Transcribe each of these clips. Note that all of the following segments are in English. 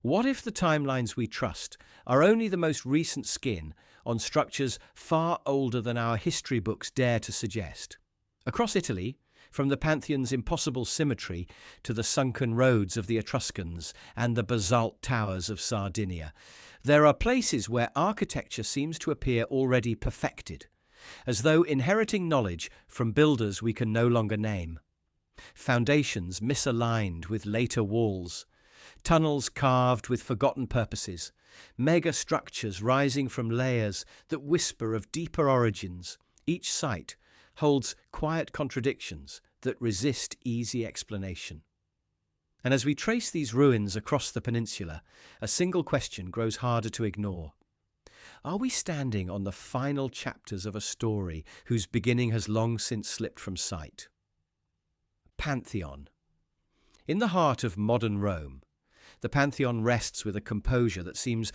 What if the timelines we trust are only the most recent skin on structures far older than our history books dare to suggest? Across Italy, from the Pantheon's impossible symmetry to the sunken roads of the Etruscans and the basalt towers of Sardinia, there are places where architecture seems to appear already perfected, as though inheriting knowledge from builders we can no longer name. Foundations misaligned with later walls, tunnels carved with forgotten purposes, megastructures rising from layers that whisper of deeper origins. Each site holds quiet contradictions that resist easy explanation. And as we trace these ruins across the peninsula, a single question grows harder to ignore. Are we standing on the final chapters of a story whose beginning has long since slipped from sight? Pantheon. In the heart of modern Rome, the Pantheon rests with a composure that seems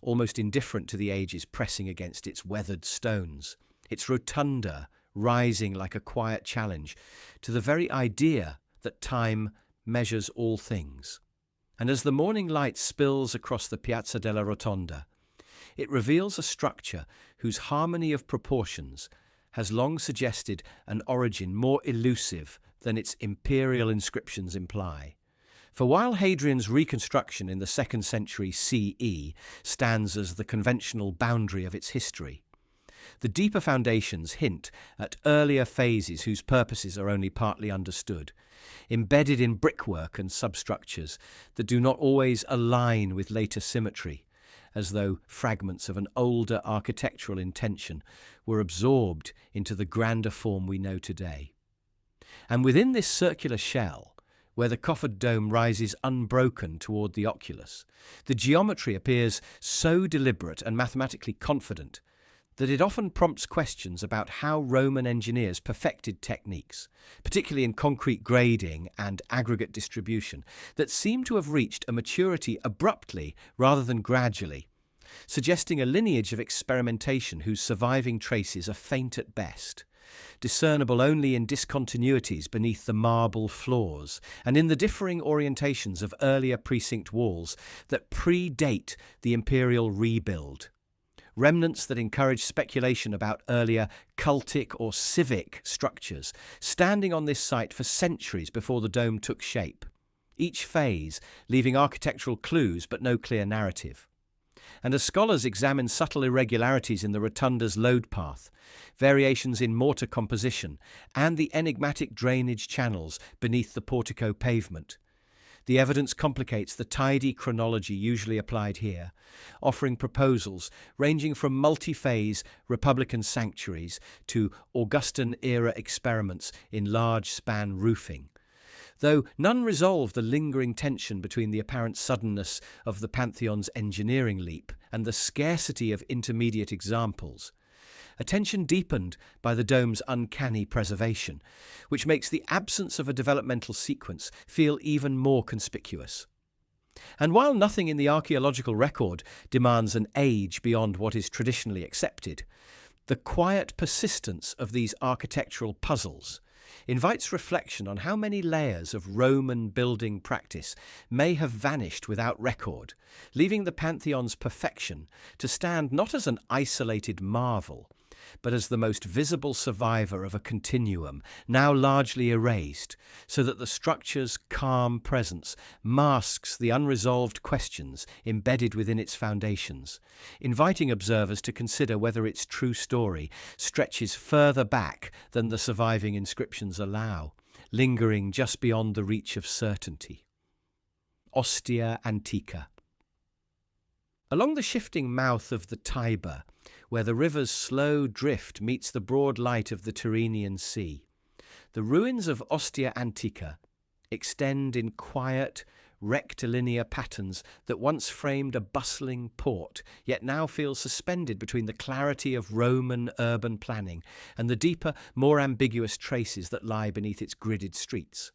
almost indifferent to the ages pressing against its weathered stones, its rotunda rising like a quiet challenge to the very idea that time measures all things. And as the morning light spills across the Piazza della Rotonda, it reveals a structure whose harmony of proportions has long suggested an origin more elusive than its imperial inscriptions imply. For while Hadrian's reconstruction in the 2nd century CE stands as the conventional boundary of its history, the deeper foundations hint at earlier phases whose purposes are only partly understood, embedded in brickwork and substructures that do not always align with later symmetry, as though fragments of an older architectural intention were absorbed into the grander form we know today. And within this circular shell, where the coffered dome rises unbroken toward the oculus, the geometry appears so deliberate and mathematically confident that it often prompts questions about how Roman engineers perfected techniques, particularly in concrete grading and aggregate distribution, that seem to have reached a maturity abruptly rather than gradually, suggesting a lineage of experimentation whose surviving traces are faint at best, discernible only in discontinuities beneath the marble floors and in the differing orientations of earlier precinct walls that predate the imperial rebuild. Remnants that encourage speculation about earlier cultic or civic structures, standing on this site for centuries before the dome took shape, each phase leaving architectural clues but no clear narrative. And as scholars examine subtle irregularities in the rotunda's load path, variations in mortar composition, and the enigmatic drainage channels beneath the portico pavement, the evidence complicates the tidy chronology usually applied here, offering proposals ranging from multi-phase Republican sanctuaries to Augustan-era experiments in large-span roofing, though none resolve the lingering tension between the apparent suddenness of the Pantheon's engineering leap and the scarcity of intermediate examples. A tension deepened by the dome's uncanny preservation, which makes the absence of a developmental sequence feel even more conspicuous. And while nothing in the archaeological record demands an age beyond what is traditionally accepted, the quiet persistence of these architectural puzzles invites reflection on how many layers of Roman building practice may have vanished without record, leaving the Pantheon's perfection to stand not as an isolated marvel, but as the most visible survivor of a continuum, now largely erased, so that the structure's calm presence masks the unresolved questions embedded within its foundations, inviting observers to consider whether its true story stretches further back than the surviving inscriptions allow, lingering just beyond the reach of certainty. Ostia Antica. Along the shifting mouth of the Tiber, where the river's slow drift meets the broad light of the Tyrrhenian Sea, the ruins of Ostia Antica extend in quiet, rectilinear patterns that once framed a bustling port, yet now feel suspended between the clarity of Roman urban planning and the deeper, more ambiguous traces that lie beneath its gridded streets.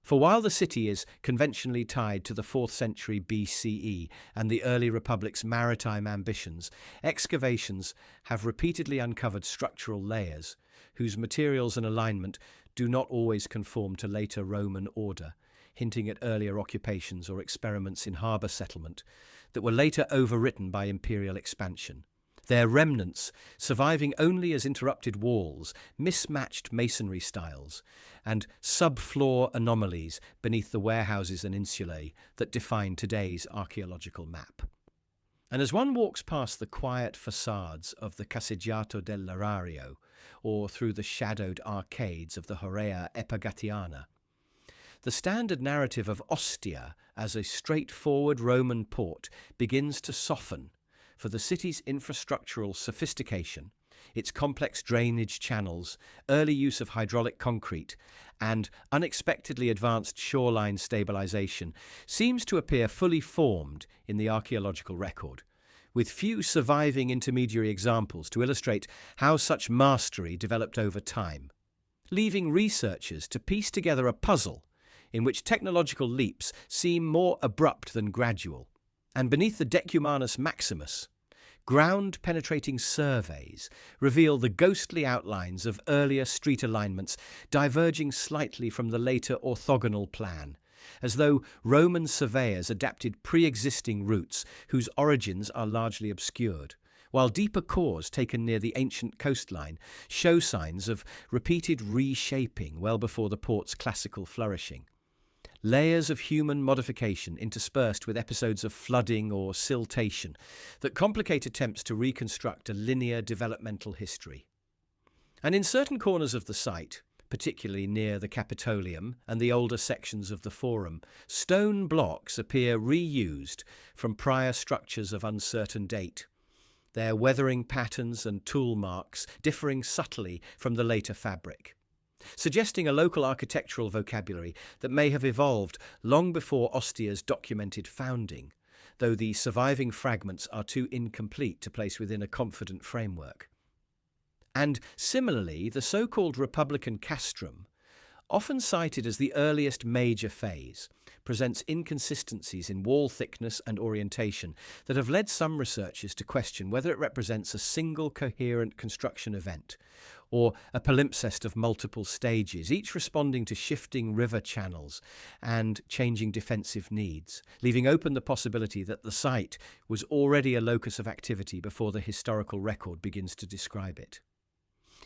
For while the city is conventionally tied to the 4th century BCE and the early republic's maritime ambitions, excavations have repeatedly uncovered structural layers whose materials and alignment do not always conform to later Roman order, hinting at earlier occupations or experiments in harbour settlement that were later overwritten by imperial expansion. Their remnants, surviving only as interrupted walls, mismatched masonry styles, and subfloor anomalies beneath the warehouses and insulae that define today's archaeological map. And as one walks past the quiet facades of the Caseggiato dell'Erario, or through the shadowed arcades of the Aurea Epagatiana, the standard narrative of Ostia as a straightforward Roman port begins to soften for the city's infrastructural sophistication, its complex drainage channels, early use of hydraulic concrete, and unexpectedly advanced shoreline stabilization seems to appear fully formed in the archaeological record, with few surviving intermediary examples to illustrate how such mastery developed over time, leaving researchers to piece together a puzzle in which technological leaps seem more abrupt than gradual. And beneath the Decumanus Maximus, ground-penetrating surveys reveal the ghostly outlines of earlier street alignments diverging slightly from the later orthogonal plan, as though Roman surveyors adapted pre-existing routes whose origins are largely obscured, while deeper cores taken near the ancient coastline show signs of repeated reshaping well before the port's classical flourishing. Layers of human modification interspersed with episodes of flooding or siltation that complicate attempts to reconstruct a linear developmental history. And in certain corners of the site, particularly near the Capitolium and the older sections of the Forum, stone blocks appear reused from prior structures of uncertain date, their weathering patterns and tool marks differing subtly from the later fabric, suggesting a local architectural vocabulary that may have evolved long before Ostia's documented founding, though the surviving fragments are too incomplete to place within a confident framework. And similarly, the so-called Republican castrum, often cited as the earliest major phase, presents inconsistencies in wall thickness and orientation that have led some researchers to question whether it represents a single coherent construction event or a palimpsest of multiple stages, each responding to shifting river channels and changing defensive needs, leaving open the possibility that the site was already a locus of activity before the historical record begins to describe it.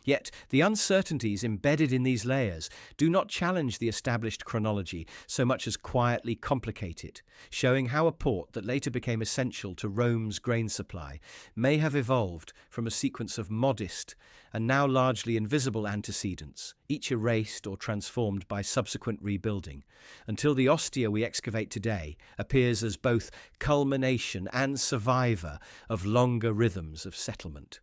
Yet the uncertainties embedded in these layers do not challenge the established chronology so much as quietly complicate it, showing how a port that later became essential to Rome's grain supply may have evolved from a sequence of modest and now largely invisible antecedents, each erased or transformed by subsequent rebuilding, until the Ostia we excavate today appears as both culmination and survivor of longer rhythms of settlement.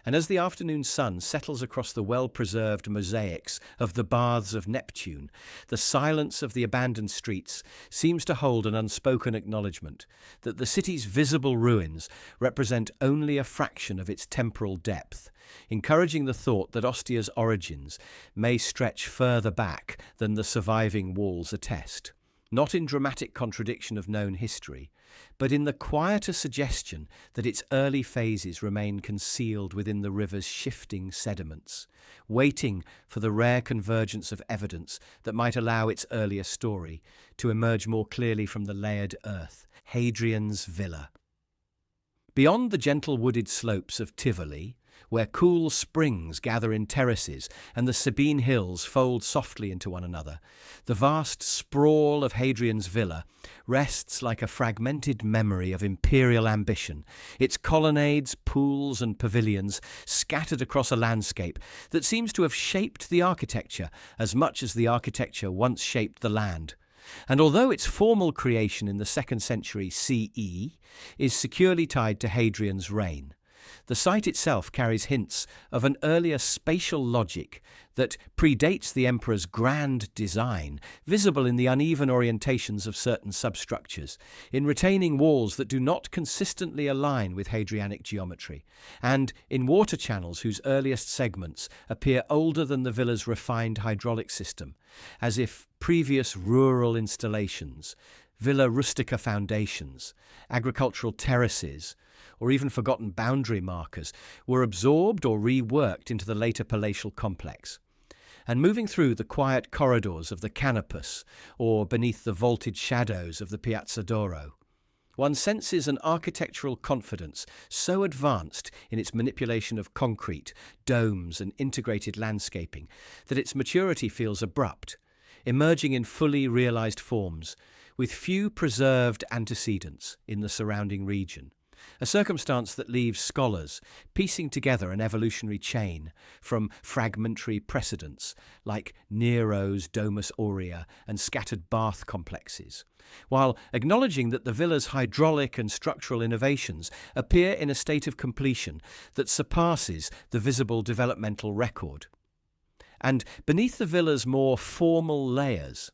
And as the afternoon sun settles across the well-preserved mosaics of the Baths of Neptune, the silence of the abandoned streets seems to hold an unspoken acknowledgement that the city's visible ruins represent only a fraction of its temporal depth, encouraging the thought that Ostia's origins may stretch further back than the surviving walls attest, not in dramatic contradiction of known history, but in the quieter suggestion that its early phases remain concealed within the river's shifting sediments, waiting for the rare convergence of evidence that might allow its earlier story to emerge more clearly from the layered earth. Hadrian's Villa. Beyond the gentle wooded slopes of Tivoli, where cool springs gather in terraces and the Sabine hills fold softly into one another, the vast sprawl of Hadrian's Villa rests like a fragmented memory of imperial ambition, its colonnades, pools and pavilions scattered across a landscape that seems to have shaped the architecture as much as the architecture once shaped the land. And although its formal creation in the 2nd century CE is securely tied to Hadrian's reign, the site itself carries hints of an earlier spatial logic that predates the emperor's grand design, visible in the uneven orientations of certain substructures, in retaining walls that do not consistently align with Hadrianic geometry, and in water channels whose earliest segments appear older than the villa's refined hydraulic system, as if previous rural installations, villa rustica foundations, agricultural terraces, or even forgotten boundary markers, were absorbed or reworked into the later palatial complex. and moving through the quiet corridors of the Canopus or beneath the vaulted shadows of the Piazza d'Oro, one senses an architectural confidence so advanced in its manipulation of concrete, domes and integrated landscaping that its maturity feels abrupt, emerging in fully realized forms, with few preserved antecedents in the surrounding region, a circumstance that leaves scholars piecing together an evolutionary chain from fragmentary precedents like Nero's Domus Aurea and scattered bath complexes, while acknowledging that the villa's hydraulic and structural innovations appear in a state of completion that surpasses the visible developmental record. And beneath the villa's more formal layers,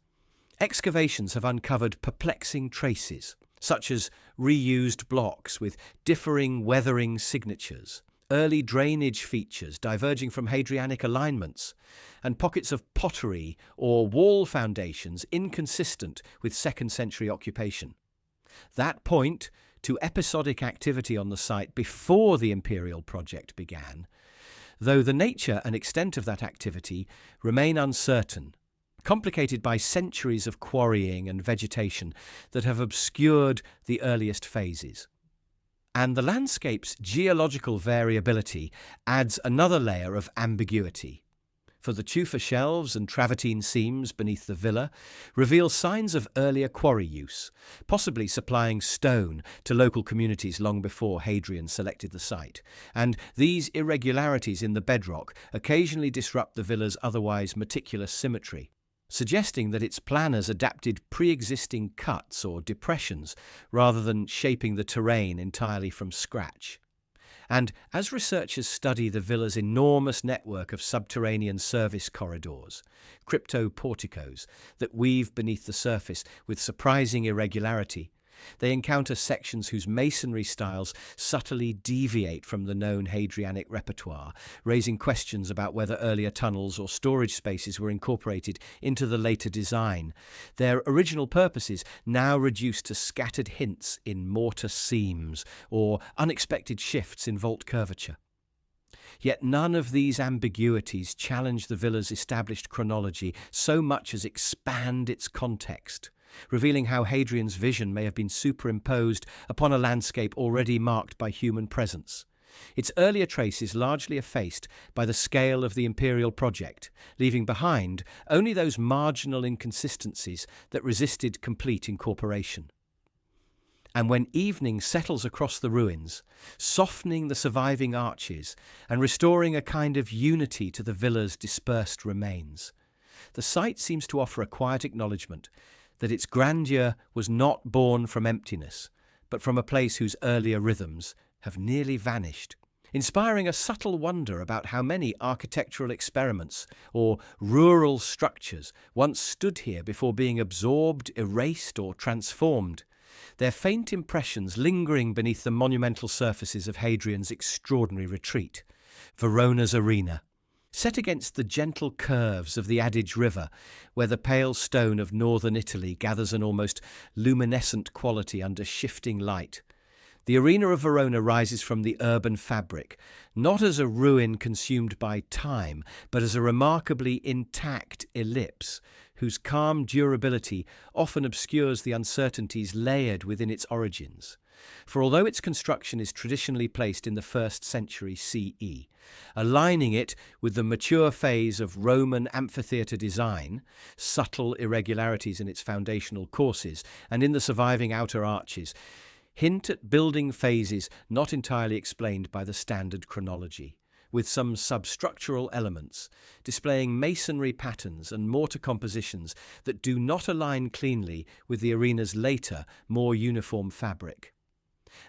excavations have uncovered perplexing traces, such as reused blocks with differing weathering signatures, early drainage features diverging from Hadrianic alignments, and pockets of pottery or wall foundations inconsistent with 2nd century occupation. That point to episodic activity on the site before the imperial project began, though the nature and extent of that activity remain uncertain, complicated by centuries of quarrying and vegetation that have obscured the earliest phases. And the landscape's geological variability adds another layer of ambiguity, for the tufa shelves and travertine seams beneath the villa reveal signs of earlier quarry use, possibly supplying stone to local communities long before Hadrian selected the site. And these irregularities in the bedrock occasionally disrupt the villa's otherwise meticulous symmetry, suggesting that its planners adapted pre-existing cuts or depressions rather than shaping the terrain entirely from scratch. And as researchers study the villa's enormous network of subterranean service corridors, crypto-porticos that weave beneath the surface with surprising irregularity, they encounter sections whose masonry styles subtly deviate from the known Hadrianic repertoire, raising questions about whether earlier tunnels or storage spaces were incorporated into the later design, their original purposes now reduced to scattered hints in mortar seams or unexpected shifts in vault curvature. Yet none of these ambiguities challenge the villa's established chronology so much as expand its context, revealing how Hadrian's vision may have been superimposed upon a landscape already marked by human presence, its earlier traces largely effaced by the scale of the imperial project, leaving behind only those marginal inconsistencies that resisted complete incorporation. And when evening settles across the ruins, softening the surviving arches and restoring a kind of unity to the villa's dispersed remains, the site seems to offer a quiet acknowledgement that its grandeur was not born from emptiness, but from a place whose earlier rhythms have nearly vanished, inspiring a subtle wonder about how many architectural experiments or rural structures once stood here before being absorbed, erased, or transformed, their faint impressions lingering beneath the monumental surfaces of Hadrian's extraordinary retreat, Verona's arena, set against the gentle curves of the Adige River, where the pale stone of northern Italy gathers an almost luminescent quality under shifting light. The arena of Verona rises from the urban fabric, not as a ruin consumed by time, but as a remarkably intact ellipse, whose calm durability often obscures the uncertainties layered within its origins. For although its construction is traditionally placed in the 1st century CE, aligning it with the mature phase of Roman amphitheatre design, subtle irregularities in its foundational courses and in the surviving outer arches hint at building phases not entirely explained by the standard chronology, with some substructural elements displaying masonry patterns and mortar compositions that do not align cleanly with the arena's later, more uniform fabric.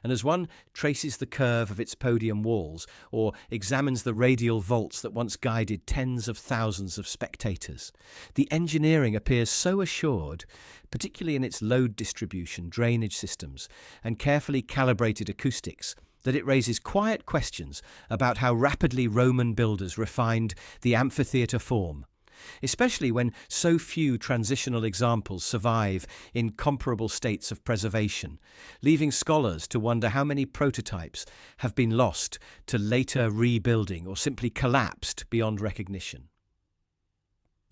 And as one traces the curve of its podium walls or examines the radial vaults that once guided tens of thousands of spectators, the engineering appears so assured, particularly in its load distribution, drainage systems, and carefully calibrated acoustics, that it raises quiet questions about how rapidly Roman builders refined the amphitheatre form, especially when so few transitional examples survive in comparable states of preservation, leaving scholars to wonder how many prototypes have been lost to later rebuilding or simply collapsed beyond recognition.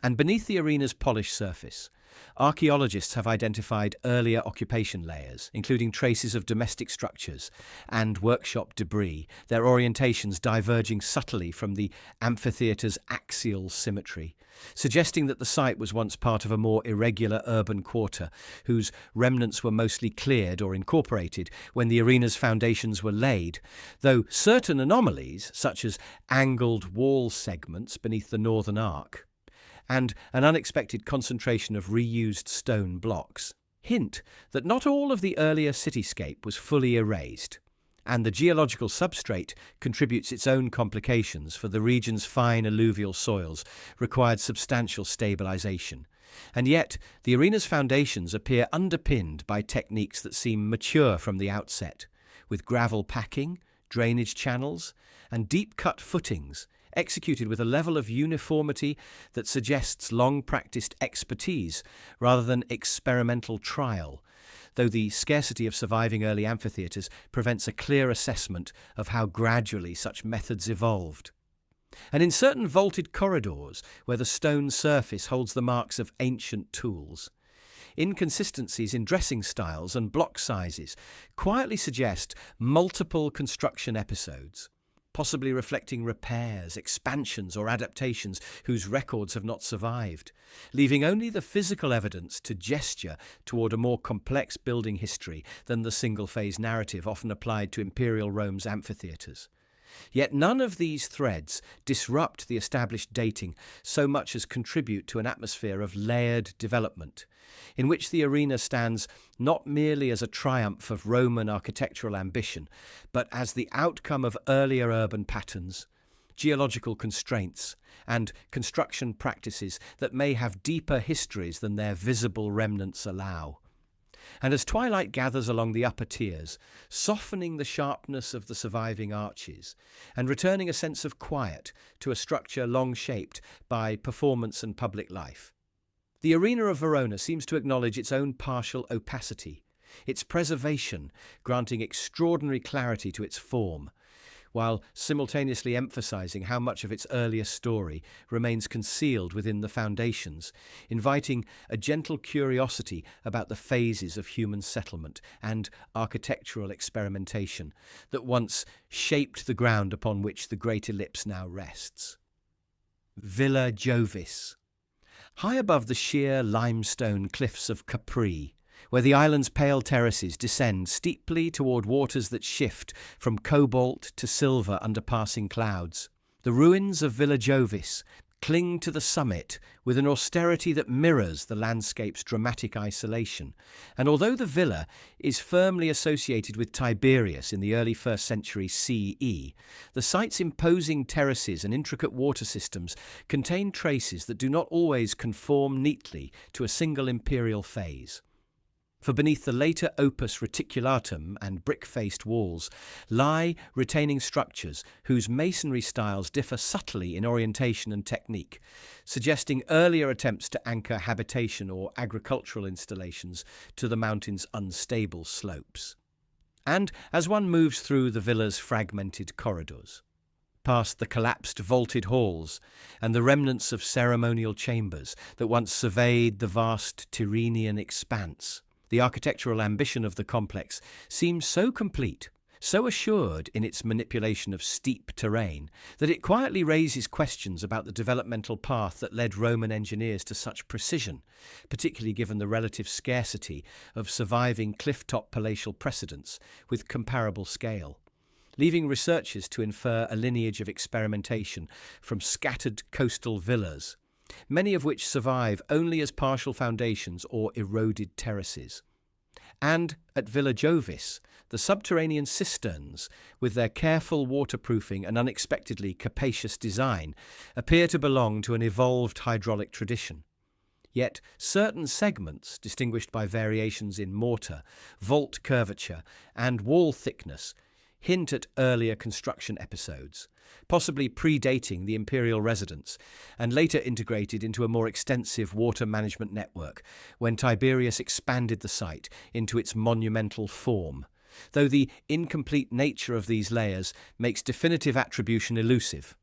And beneath the arena's polished surface, archaeologists have identified earlier occupation layers, including traces of domestic structures and workshop debris, their orientations diverging subtly from the amphitheatre's axial symmetry, suggesting that the site was once part of a more irregular urban quarter, whose remnants were mostly cleared or incorporated when the arena's foundations were laid, though certain anomalies, such as angled wall segments beneath the northern arc, and an unexpected concentration of reused stone blocks, hint that not all of the earlier cityscape was fully erased, and the geological substrate contributes its own complications, for the region's fine alluvial soils required substantial stabilization. And yet, the arena's foundations appear underpinned by techniques that seem mature from the outset, with gravel packing, drainage channels, and deep-cut footings executed with a level of uniformity that suggests long-practiced expertise rather than experimental trial, though the scarcity of surviving early amphitheatres prevents a clear assessment of how gradually such methods evolved. And in certain vaulted corridors, where the stone surface holds the marks of ancient tools, inconsistencies in dressing styles and block sizes quietly suggest multiple construction episodes, possibly reflecting repairs, expansions or adaptations whose records have not survived, leaving only the physical evidence to gesture toward a more complex building history than the single-phase narrative often applied to Imperial Rome's amphitheatres. Yet none of these threads disrupt the established dating so much as contribute to an atmosphere of layered development, in which the arena stands not merely as a triumph of Roman architectural ambition, but as the outcome of earlier urban patterns, geological constraints, and construction practices that may have deeper histories than their visible remnants allow. And as twilight gathers along the upper tiers, softening the sharpness of the surviving arches, and returning a sense of quiet to a structure long shaped by performance and public life, the arena of Verona seems to acknowledge its own partial opacity, its preservation granting extraordinary clarity to its form, while simultaneously emphasizing how much of its earlier story remains concealed within the foundations, inviting a gentle curiosity about the phases of human settlement and architectural experimentation that once shaped the ground upon which the great ellipse now rests. Villa Jovis. High above the sheer limestone cliffs of Capri, where the island's pale terraces descend steeply toward waters that shift from cobalt to silver under passing clouds, the ruins of Villa Jovis cling to the summit with an austerity that mirrors the landscape's dramatic isolation. And although the villa is firmly associated with Tiberius in the early 1st century CE, the site's imposing terraces and intricate water systems contain traces that do not always conform neatly to a single imperial phase. For beneath the later opus reticulatum and brick-faced walls lie retaining structures whose masonry styles differ subtly in orientation and technique, suggesting earlier attempts to anchor habitation or agricultural installations to the mountain's unstable slopes. And as one moves through the villa's fragmented corridors, past the collapsed vaulted halls and the remnants of ceremonial chambers that once surveyed the vast Tyrrhenian expanse, the architectural ambition of the complex seems so complete, so assured in its manipulation of steep terrain, that it quietly raises questions about the developmental path that led Roman engineers to such precision, particularly given the relative scarcity of surviving cliff-top palatial precedents with comparable scale, leaving researchers to infer a lineage of experimentation from scattered coastal villas, many of which survive only as partial foundations or eroded terraces. And at Villa Jovis, the subterranean cisterns, with their careful waterproofing and unexpectedly capacious design, appear to belong to an evolved hydraulic tradition. Yet certain segments, distinguished by variations in mortar, vault curvature, and wall thickness, hint at earlier construction episodes, possibly predating the imperial residence and later integrated into a more extensive water management network when Tiberius expanded the site into its monumental form, though the incomplete nature of these layers makes definitive attribution elusive.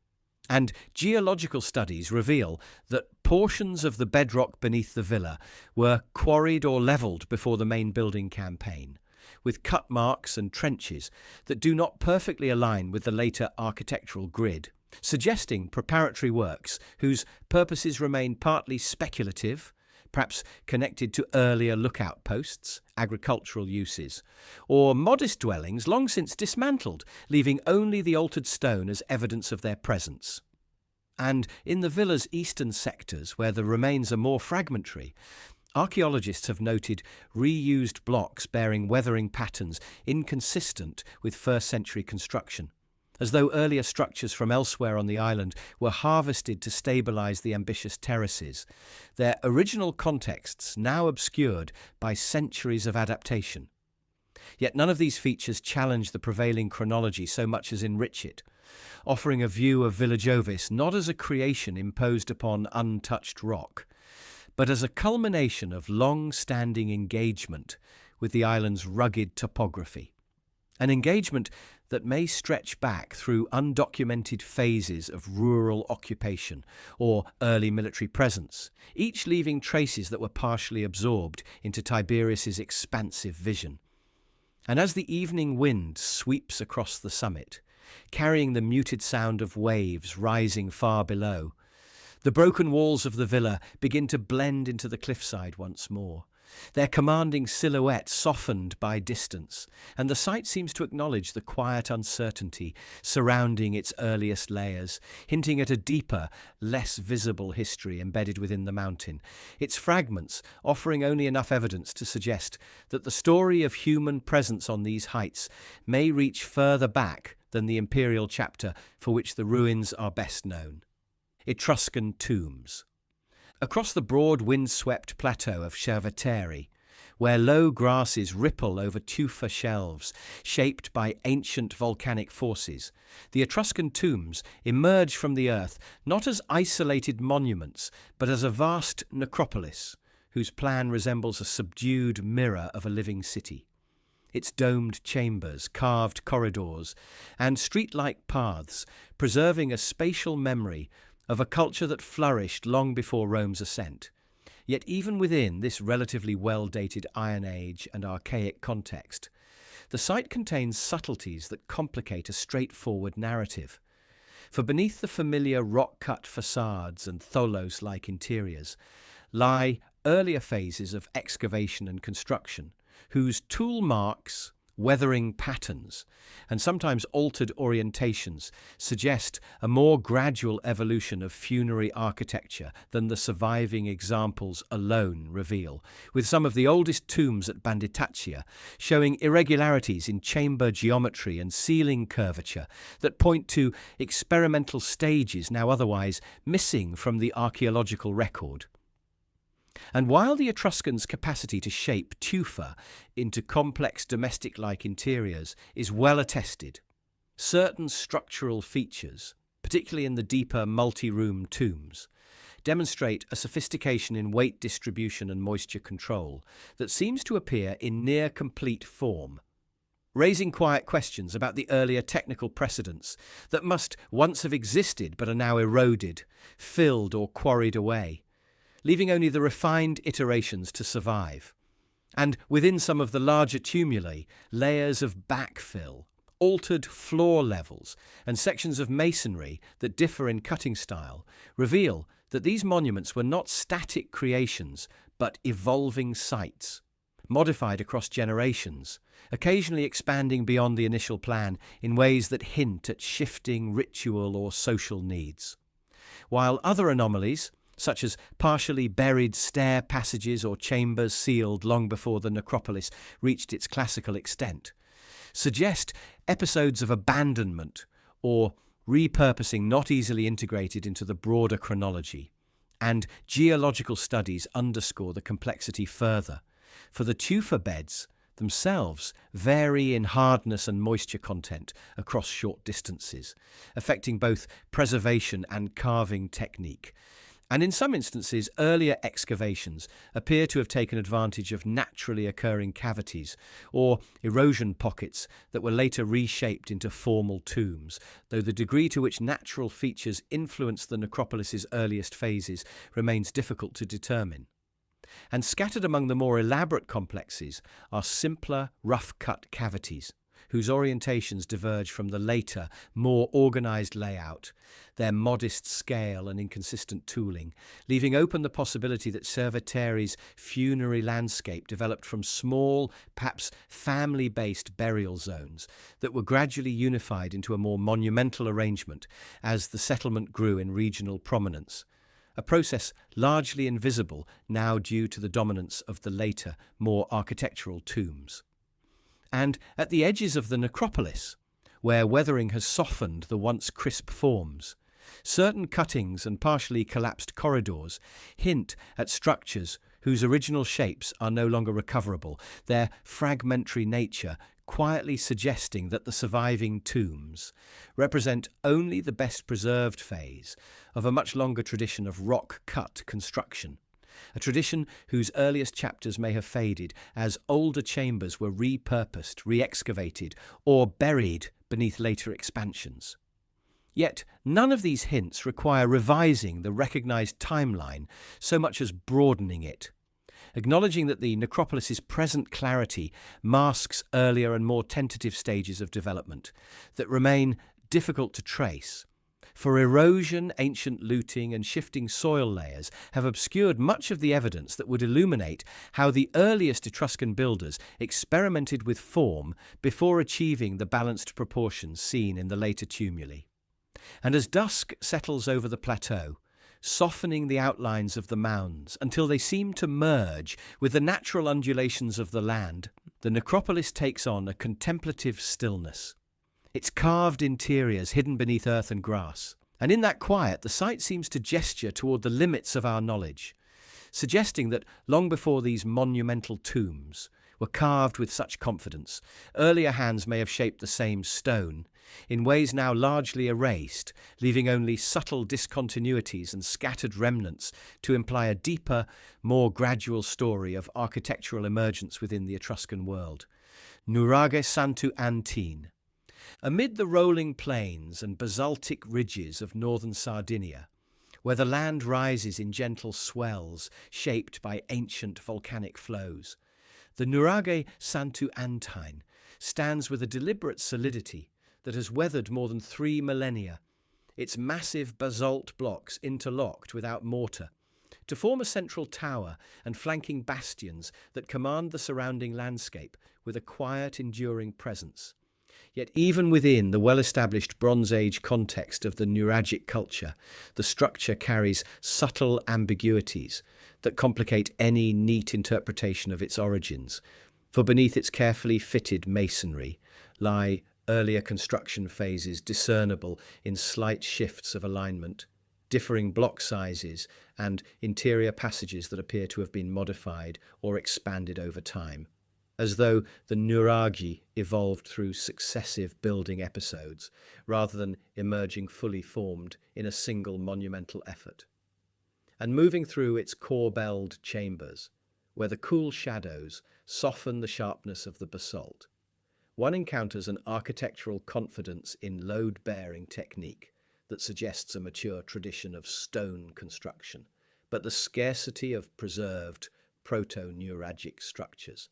And geological studies reveal that portions of the bedrock beneath the villa were quarried or levelled before the main building campaign, with cut marks and trenches that do not perfectly align with the later architectural grid, suggesting preparatory works whose purposes remain partly speculative, perhaps connected to earlier lookout posts, agricultural uses, or modest dwellings long since dismantled, leaving only the altered stone as evidence of their presence. And in the villa's eastern sectors, where the remains are more fragmentary, archaeologists have noted reused blocks bearing weathering patterns inconsistent with first-century construction, as though earlier structures from elsewhere on the island were harvested to stabilise the ambitious terraces, their original contexts now obscured by centuries of adaptation. Yet none of these features challenge the prevailing chronology so much as enrich it, offering a view of Villa Jovis not as a creation imposed upon untouched rock, but as a culmination of long-standing engagement with the island's rugged topography. An engagement that may stretch back through undocumented phases of rural occupation or early military presence, each leaving traces that were partially absorbed into Tiberius's expansive vision. And as the evening wind sweeps across the summit, carrying the muted sound of waves rising far below, the broken walls of the villa begin to blend into the cliffside once more, their commanding silhouette softened by distance, and the site seems to acknowledge the quiet uncertainty surrounding its earliest layers, hinting at a deeper, less visible history embedded within the mountain, its fragments offering only enough evidence to suggest that the story of human presence on these heights may reach further back than the imperial chapter for which the ruins are best known. Etruscan tombs. Across the broad wind-swept plateau of Cerveteri, where low grasses ripple over tufa shelves shaped by ancient volcanic forces, the Etruscan tombs emerge from the earth not as isolated monuments, but as a vast necropolis, whose plan resembles a subdued mirror of a living city. Its domed chambers, carved corridors, and street-like paths preserving a spatial memory of a culture that flourished long before Rome's ascent. Yet even within this relatively well-dated Iron Age and archaic context, the site contains subtleties that complicate a straightforward narrative. For beneath the familiar rock-cut facades and tholos-like interiors lie earlier phases of excavation and construction, whose tool marks, weathering patterns, and sometimes altered orientations suggest a more gradual evolution of funerary architecture than the surviving examples alone reveal, with some of the oldest tombs at Banditaccia showing irregularities in chamber geometry and ceiling curvature that point to experimental stages now otherwise missing from the archaeological record. And while the Etruscans' capacity to shape tufa into complex domestic-like interiors is well attested, certain structural features, particularly in the deeper multi-room tombs, demonstrate a sophistication in weight distribution and moisture control that seems to appear in near-complete form, raising quiet questions about the earlier technical precedents that must once have existed but are now eroded, filled or quarried away, leaving only the refined iterations to survive. And within some of the larger tumuli, layers of backfill, altered floor levels, and sections of masonry that differ in cutting style reveal that these monuments were not static creations, but evolving sites, modified across generations, occasionally expanding beyond the initial plan in ways that hint at shifting ritual or social needs. While other anomalies, such as partially buried stair passages or chambers sealed long before the necropolis reached its classical extent, suggest episodes of abandonment or repurposing not easily integrated into the broader chronology. And geological studies underscore the complexity further, for the tufa beds themselves vary in hardness and moisture content across short distances, affecting both preservation and carving technique. And in some instances, earlier excavations appear to have taken advantage of naturally occurring cavities or erosion pockets that were later reshaped into formal tombs, though the degree to which natural features influenced the necropolis's earliest phases remains difficult to determine. And scattered among the more elaborate complexes are simpler, rough-cut cavities, whose orientations diverge from the later, more organised layout, their modest scale and inconsistent tooling, leaving open the possibility that Cerveteri's funerary landscape developed from small, perhaps family-based burial zones that were gradually unified into a more monumental arrangement as the settlement grew in regional prominence, a process largely invisible now due to the dominance of the later, more architectural tombs. And at the edges of the necropolis, where weathering has softened the once crisp forms, certain cuttings and partially collapsed corridors hint at structures whose original shapes are no longer recoverable, their fragmentary nature quietly suggesting that the surviving tombs represent only the best preserved phase of a much longer tradition of rock-cut construction. A tradition whose earliest chapters may have faded as older chambers were repurposed, re-excavated, or buried beneath later expansions. Yet none of these hints require revising the recognised timeline so much as broadening it, acknowledging that the necropolis's present clarity masks earlier and more tentative stages of development that remain difficult to trace. For erosion, ancient looting, and shifting soil layers have obscured much of the evidence that would illuminate how the earliest Etruscan builders experimented with form before achieving the balanced proportions seen in the later tumuli. And as dusk settles over the plateau, softening the outlines of the mounds until they seem to merge with the natural undulations of the land, the necropolis takes on a contemplative stillness, its carved interiors hidden beneath earth and grass. And in that quiet, the site seems to gesture toward the limits of our knowledge, suggesting that long before these monumental tombs were carved with such confidence, earlier hands may have shaped the same stone, in ways now largely erased, leaving only subtle discontinuities and scattered remnants to imply a deeper, more gradual story of architectural emergence within the Etruscan world. Nuraghe Santu Antine. Amid the rolling plains and basaltic ridges of northern Sardinia, where the land rises in gentle swells shaped by ancient volcanic flows, the Nuraghe Santu Antine stands with a deliberate solidity that has weathered more than 3 millennia, its massive basalt blocks interlocked without mortar, to form a central tower and flanking bastions that command the surrounding landscape with a quiet, enduring presence. Yet even within the well-established Bronze Age context of the Nuragic culture, the structure carries subtle ambiguities that complicate any neat interpretation of its origins, for beneath its carefully fitted masonry lie earlier construction phases discernible in slight shifts of alignment, differing block sizes, and interior passages that appear to have been modified or expanded over time, as though the Nuraghe evolved through successive building episodes, rather than emerging fully formed in a single monumental effort. And moving through its corbelled chambers, where the cool shadows soften the sharpness of the basalt, one encounters an architectural confidence in load-bearing technique that suggests a mature tradition of stone construction, but the scarcity of preserved proto-Nuragic structures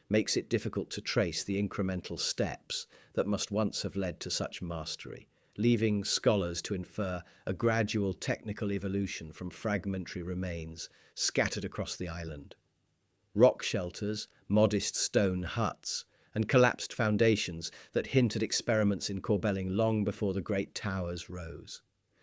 makes it difficult to trace the incremental steps that must once have led to such mastery, leaving scholars to infer a gradual technical evolution from fragmentary remains scattered across the island. Rock shelters, modest stone huts, and collapsed foundations that hint at experiments in corbelling long before the great towers rose.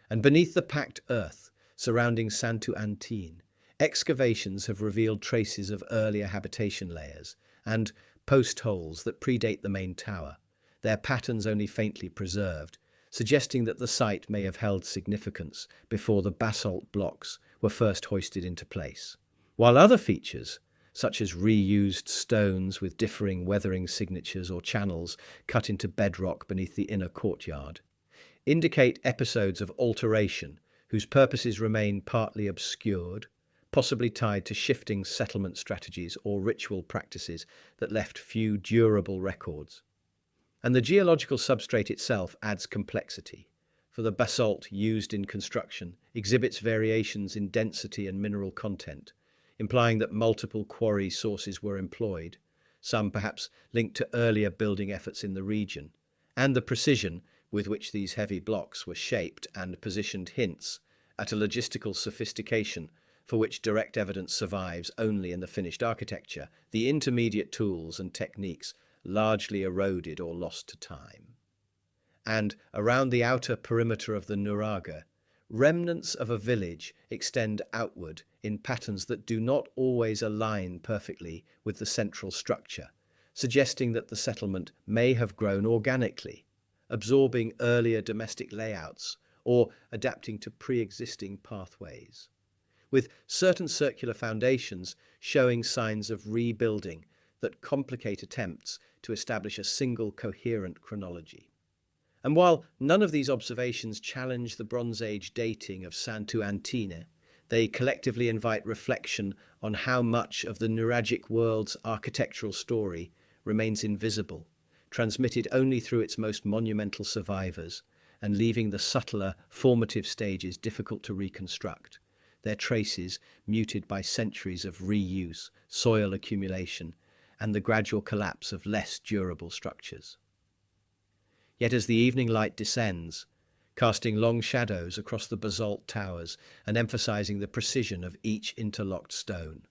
And beneath the packed earth surrounding Santu Antine, excavations have revealed traces of earlier habitation layers and post holes that predate the main tower, their patterns only faintly preserved, suggesting that the site may have held significance before the basalt blocks were first hoisted into place. While other features, such as reused stones with differing weathering signatures or channels cut into bedrock beneath the inner courtyard, indicate episodes of alteration whose purposes remain partly obscured, possibly tied to shifting settlement strategies or ritual practices that left few durable records. And the geological substrate itself adds complexity, for the basalt used in construction exhibits variations in density and mineral content, implying that multiple quarry sources were employed, some perhaps linked to earlier building efforts in the region, and the precision with which these heavy blocks were shaped and positioned hints at a logistical sophistication for which direct evidence survives only in the finished architecture. The intermediate tools and techniques largely eroded or lost to time. And around the outer perimeter of the Nuraghe, remnants of a village extend outward in patterns that do not always align perfectly with the central structure, suggesting that the settlement may have grown organically, absorbing earlier domestic layouts or adapting to pre-existing pathways, with certain circular foundations showing signs of rebuilding that complicate attempts to establish a single coherent chronology. And while none of these observations challenge the Bronze Age dating of Santu Antine, they collectively invite reflection on how much of the Nuragic world's architectural story remains invisible, transmitted only through its most monumental survivors, and leaving the subtler, formative stages difficult to reconstruct, their traces muted by centuries of reuse, soil accumulation, and the gradual collapse of less durable structures. Yet as the evening light descends, casting long shadows across the basalt towers and emphasizing the precision of each interlocked stone,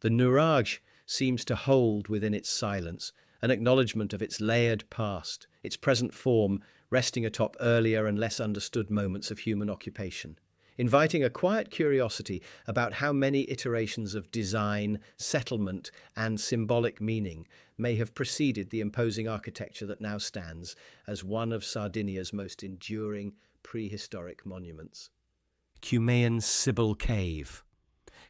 the Nuraghe seems to hold within its silence an acknowledgement of its layered past, its present form resting atop earlier and less understood moments of human occupation, inviting a quiet curiosity about how many iterations of design, settlement, and symbolic meaning may have preceded the imposing architecture that now stands as one of Sardinia's most enduring prehistoric monuments. Cuma Sibyl Cave.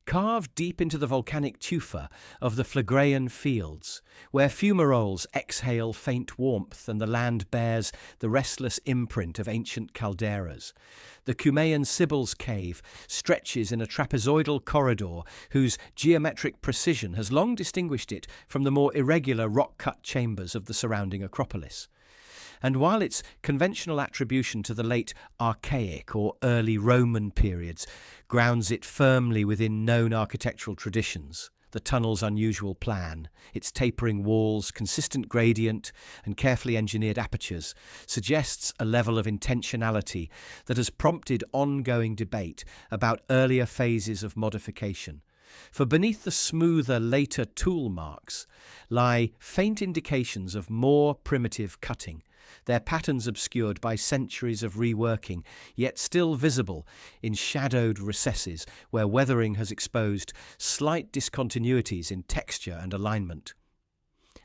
Carved deep into the volcanic tufa of the Phlegraean fields, where fumaroles exhale faint warmth and the land bears the restless imprint of ancient calderas, the Cuma Sibyl's cave stretches in a trapezoidal corridor whose geometric precision has long distinguished it from the more irregular rock-cut chambers of the surrounding acropolis. And while its conventional attribution to the late Archaic or early Roman periods grounds it firmly within known architectural traditions, the tunnel's unusual plan, its tapering walls, consistent gradient, and carefully engineered apertures suggests a level of intentionality that has prompted ongoing debate about earlier phases of modification. For beneath the smoother, later tool marks lie faint indications of more primitive cutting, their patterns obscured by centuries of reworking, yet still visible in shadowed recesses where weathering has exposed slight discontinuities in texture and alignment.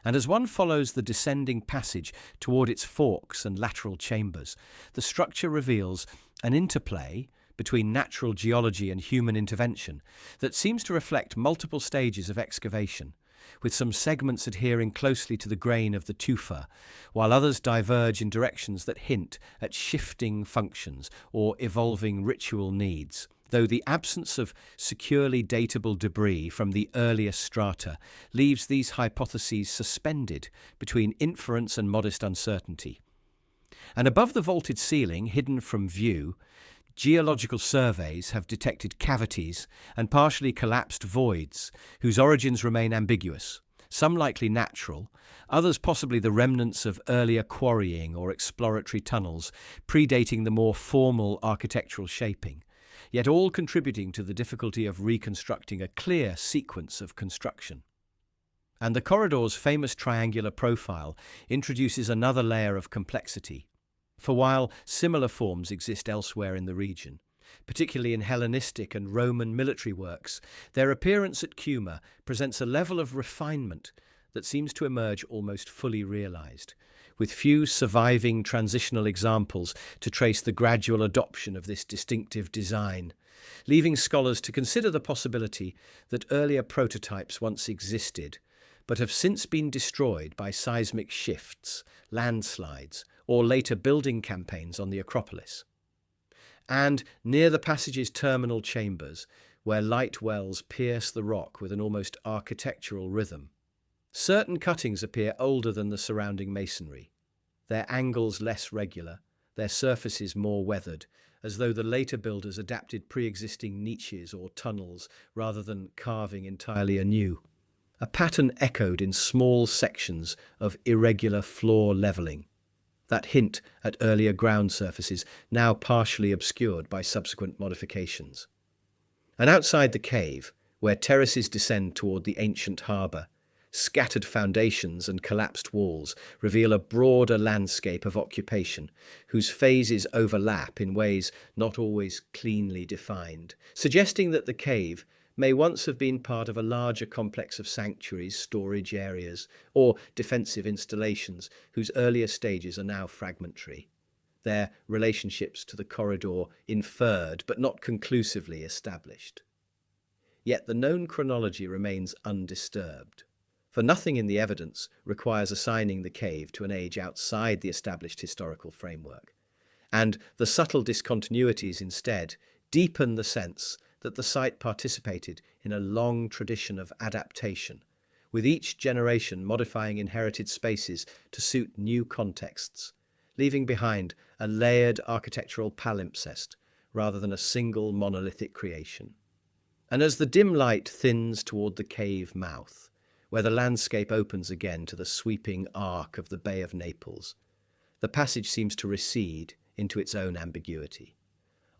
And as one follows the descending passage toward its forks and lateral chambers, the structure reveals an interplay between natural geology and human intervention that seems to reflect multiple stages of excavation, with some segments adhering closely to the grain of the tufa, while others diverge in directions that hint at shifting functions or evolving ritual needs, though the absence of securely datable debris from the earliest strata leaves these hypotheses suspended between inference and modest uncertainty. And above the vaulted ceiling, hidden from view, geological surveys have detected cavities and partially collapsed voids whose origins remain ambiguous, some likely natural, others possibly the remnants of earlier quarrying or exploratory tunnels predating the more formal architectural shaping, yet all contributing to the difficulty of reconstructing a clear sequence of construction. And the corridor's famous triangular profile introduces another layer of complexity. For while similar forms exist elsewhere in the region, particularly in Hellenistic and Roman military works, their appearance at Cuma presents a level of refinement that seems to emerge almost fully realized, with few surviving transitional examples to trace the gradual adoption of this distinctive design, leaving scholars to consider the possibility that earlier prototypes once existed, but have since been destroyed by seismic shifts, landslides, or later building campaigns on the Acropolis. and near the passage's terminal chambers, where light wells pierce the rock with an almost architectural rhythm. Certain cuttings appear older than the surrounding masonry, their angles less regular, their surfaces more weathered, as though the later builders adapted pre-existing niches or tunnels rather than carving entirely anew. A pattern echoed in small sections of irregular floor levelling, that hint at earlier ground surfaces now partially obscured by subsequent modifications. And outside the cave, where terraces descend toward the ancient harbour, scattered foundations and collapsed walls reveal a broader landscape of occupation whose phases overlap in ways not always cleanly defined, suggesting that the cave may once have been part of a larger complex of sanctuaries, storage areas, or defensive installations whose earlier stages are now fragmentary, their relationships to the corridor inferred but not conclusively established. Yet the known chronology remains undisturbed, for nothing in the evidence requires assigning the cave to an age outside the established historical framework, and the subtle discontinuities instead deepen the sense that the site participated in a long tradition of adaptation, with each generation modifying inherited spaces to suit new contexts, leaving behind a layered architectural palimpsest rather than a single monolithic creation. And as the dim light thins toward the cave mouth, where the landscape opens again to the sweeping arc of the Bay of Naples, the passage seems to recede into its own ambiguity,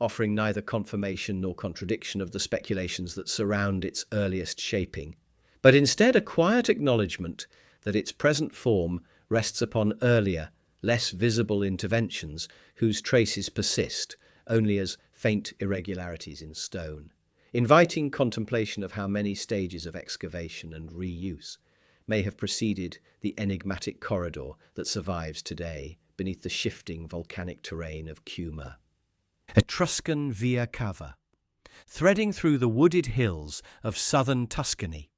offering neither confirmation nor contradiction of the speculations that surround its earliest shaping, but instead a quiet acknowledgement that its present form rests upon earlier, less visible interventions whose traces persist only as faint irregularities in stone, inviting contemplation of how many stages of excavation and reuse may have preceded the enigmatic corridor that survives today beneath the shifting volcanic terrain of Cuma. Etruscan Via Cava, threading through the wooded hills of southern Tuscany,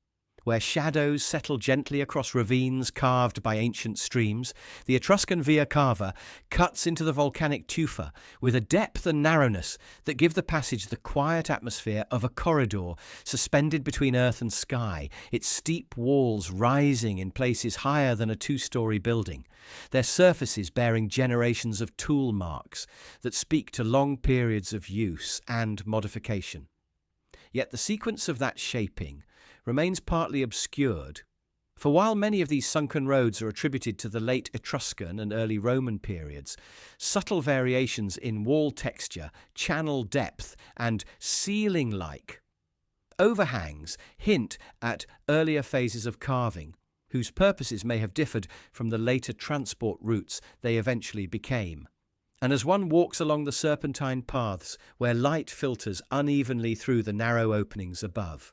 where shadows settle gently across ravines carved by ancient streams, the Etruscan Via Cava cuts into the volcanic tufa with a depth and narrowness that give the passage the quiet atmosphere of a corridor suspended between earth and sky, its steep walls rising in places higher than a two-story building, their surfaces bearing generations of tool marks that speak to long periods of use and modification. Yet the sequence of that shaping remains partly obscured, for while many of these sunken roads are attributed to the late Etruscan and early Roman periods, subtle variations in wall texture, channel depth, and ceiling-like overhangs hint at earlier phases of carving, whose purposes may have differed from the later transport routes they eventually became. And as one walks along the serpentine paths where light filters unevenly through the narrow openings above,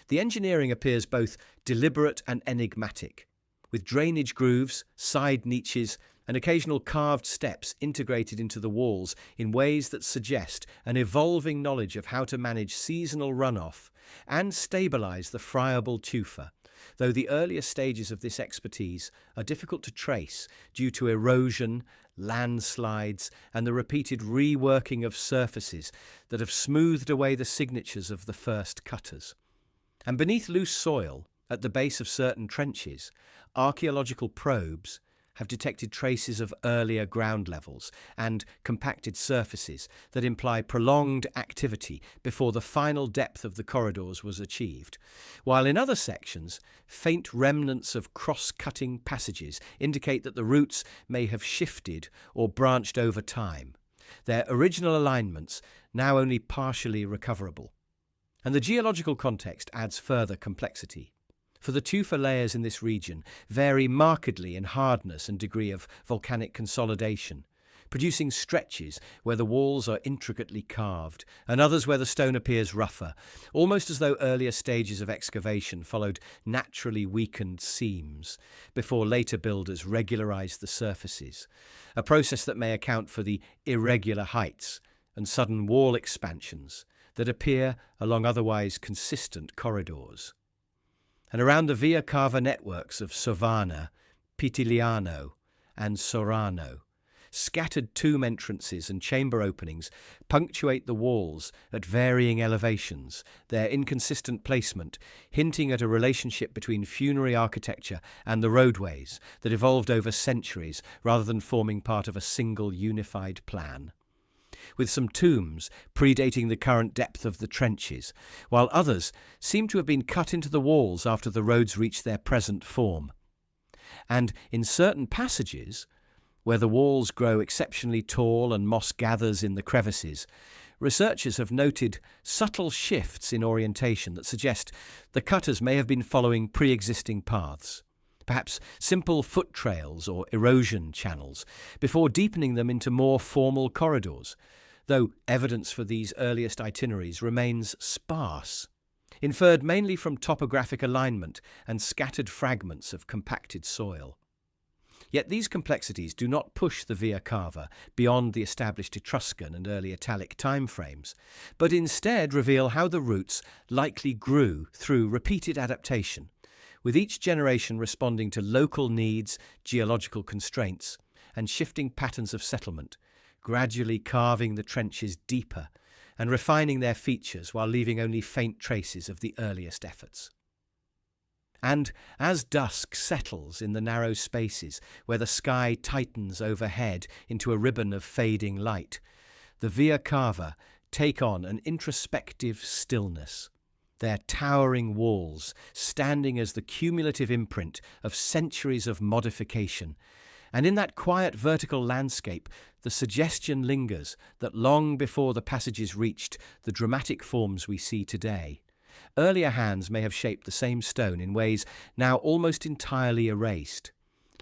the engineering appears both deliberate and enigmatic, with drainage grooves, side niches, and occasional carved steps integrated into the walls in ways that suggest an evolving knowledge of how to manage seasonal runoff and stabilize the friable tufa, though the earlier stages of this expertise are difficult to trace due to erosion, landslides, and the repeated reworking of surfaces that have smoothed away the signatures of the first cutters. And beneath loose soil, at the base of certain trenches, archaeological probes have detected traces of earlier ground levels and compacted surfaces that imply prolonged activity before the final depth of the corridors was achieved, while in other sections, faint remnants of cross-cutting passages indicate that the routes may have shifted or branched over time, their original alignments now only partially recoverable. And the geological context adds further complexity, for the tufa layers in this region vary markedly in hardness and degree of volcanic consolidation, producing stretches where the walls are intricately carved and others where the stone appears rougher, almost as though earlier stages of excavation followed naturally weakened seams before later builders regularized the surfaces, a process that may account for the irregular heights and sudden wall expansions that appear along otherwise consistent corridors. And around the Via Cava networks of Sovana, Pitiliano, and Sorano, Scattered tomb entrances and chamber openings punctuate the walls at varying elevations, their inconsistent placement hinting at a relationship between funerary architecture and the roadways that evolved over centuries rather than forming part of a single unified plan. With some tombs predating the current depth of the trenches, while others seem to have been cut into the walls after the roads reached their present form. And in certain passages, where the walls grow exceptionally tall and moss gathers in the crevices, researchers have noted subtle shifts in orientation that suggest the cutters may have been following pre-existing paths, perhaps simple foot trails or erosion channels, before deepening them into more formal corridors, though evidence for these earliest itineraries remains sparse, inferred mainly from topographic alignment and scattered fragments of compacted soil. Yet these complexities do not push the Via Cava beyond the established Etruscan and early Italic timeframes, but instead reveal how the routes likely grew through repeated adaptation, with each generation responding to local needs, geological constraints, and shifting patterns of settlement, gradually carving the trenches deeper and refining their features while leaving only faint traces of the earliest efforts. And as dusk settles in the narrow spaces where the sky tightens overhead into a ribbon of fading light, the Via Cava take on an introspective stillness, their towering walls standing as the cumulative imprint of centuries of modification. And in that quiet vertical landscape, the suggestion lingers that long before the passages reached the dramatic forms we see today, earlier hands may have shaped the same stone in ways now almost entirely erased,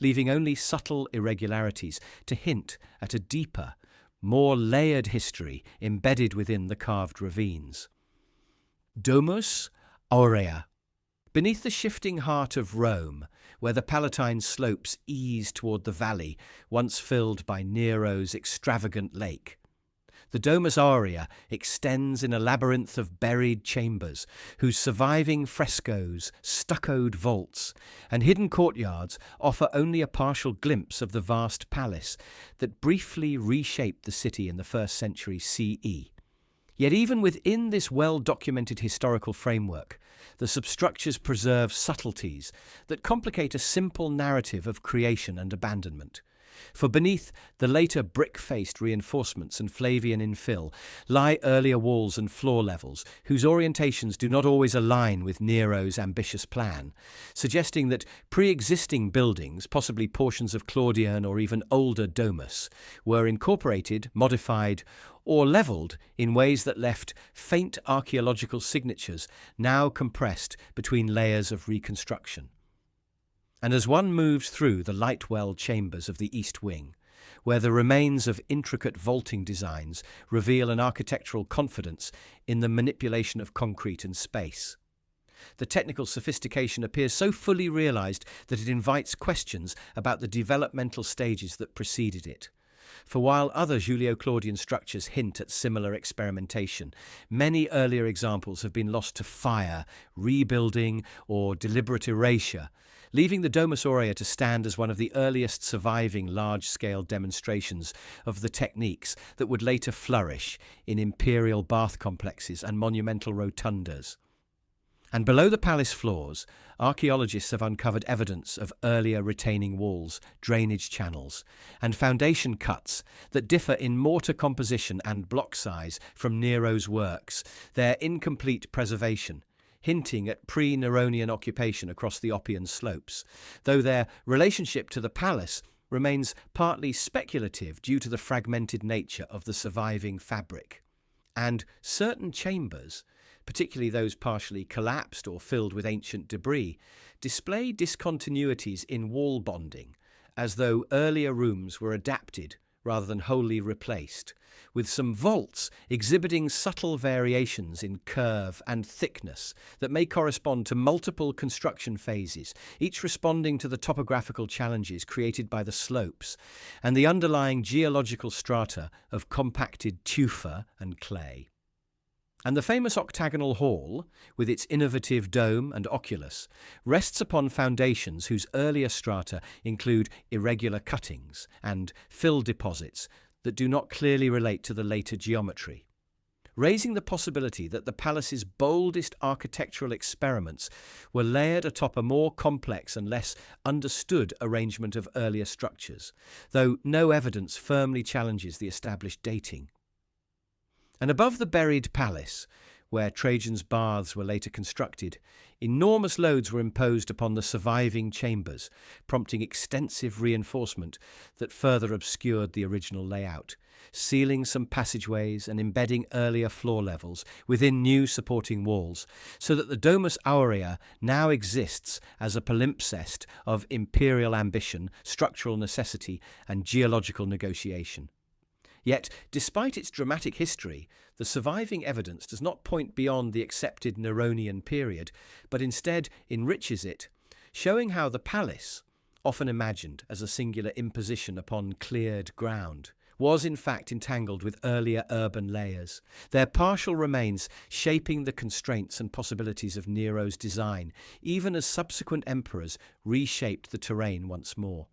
leaving only subtle irregularities to hint at a deeper, more layered history embedded within the carved ravines. Domus, Aurea. Beneath the shifting heart of Rome, where the Palatine slopes ease toward the valley once filled by Nero's extravagant lake, the Domus Aurea extends in a labyrinth of buried chambers whose surviving frescoes, stuccoed vaults, and hidden courtyards offer only a partial glimpse of the vast palace that briefly reshaped the city in the 1st century CE. Yet even within this well-documented historical framework, the substructures preserve subtleties that complicate a simple narrative of creation and abandonment. For beneath the later brick-faced reinforcements and Flavian infill lie earlier walls and floor levels whose orientations do not always align with Nero's ambitious plan, suggesting that pre-existing buildings, possibly portions of Claudian or even older Domus, were incorporated, modified, or levelled in ways that left faint archaeological signatures now compressed between layers of reconstruction. And as one moves through the light-well chambers of the East Wing, where the remains of intricate vaulting designs reveal an architectural confidence in the manipulation of concrete and space, the technical sophistication appears so fully realized that it invites questions about the developmental stages that preceded it. For while other Julio-Claudian structures hint at similar experimentation, many earlier examples have been lost to fire, rebuilding, or deliberate erasure, leaving the Domus Aurea to stand as one of the earliest surviving large-scale demonstrations of the techniques that would later flourish in imperial bath complexes and monumental rotundas. And below the palace floors, archaeologists have uncovered evidence of earlier retaining walls, drainage channels, and foundation cuts that differ in mortar composition and block size from Nero's works, their incomplete preservation hinting at pre-Neronian occupation across the Oppian slopes, though their relationship to the palace remains partly speculative due to the fragmented nature of the surviving fabric. And certain chambers, particularly those partially collapsed or filled with ancient debris, display discontinuities in wall bonding, as though earlier rooms were adapted rather than wholly replaced, with some vaults exhibiting subtle variations in curve and thickness that may correspond to multiple construction phases, each responding to the topographical challenges created by the slopes and the underlying geological strata of compacted tufa and clay. And the famous octagonal hall, with its innovative dome and oculus, rests upon foundations whose earlier strata include irregular cuttings and fill deposits that do not clearly relate to the later geometry, raising the possibility that the palace's boldest architectural experiments were layered atop a more complex and less understood arrangement of earlier structures, though no evidence firmly challenges the established dating. And above the buried palace, where Trajan's baths were later constructed, enormous loads were imposed upon the surviving chambers, prompting extensive reinforcement that further obscured the original layout, sealing some passageways and embedding earlier floor levels within new supporting walls, so that the Domus Aurea now exists as a palimpsest of imperial ambition, structural necessity, and geological negotiation. Yet, despite its dramatic history, the surviving evidence does not point beyond the accepted Neronian period, but instead enriches it, showing how the palace, often imagined as a singular imposition upon cleared ground, was in fact entangled with earlier urban layers, their partial remains shaping the constraints and possibilities of Nero's design, even as subsequent emperors reshaped the terrain once more.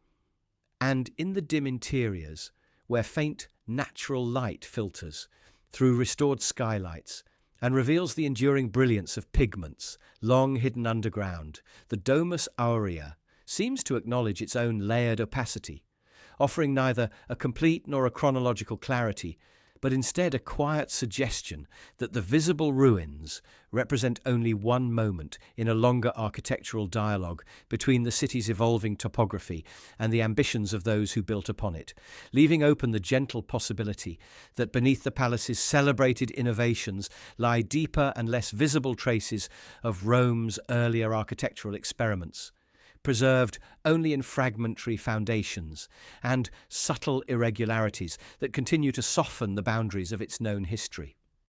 And in the dim interiors, where faint natural light filters through restored skylights and reveals the enduring brilliance of pigments long hidden underground, the Domus Aurea seems to acknowledge its own layered opacity, offering neither a complete nor a chronological clarity, but instead a quiet suggestion that the visible ruins represent only one moment in a longer architectural dialogue between the city's evolving topography and the ambitions of those who built upon it, leaving open the gentle possibility that beneath the palace's celebrated innovations lie deeper and less visible traces of Rome's earlier architectural experiments, preserved only in fragmentary foundations and subtle irregularities that continue to soften the boundaries of its known history.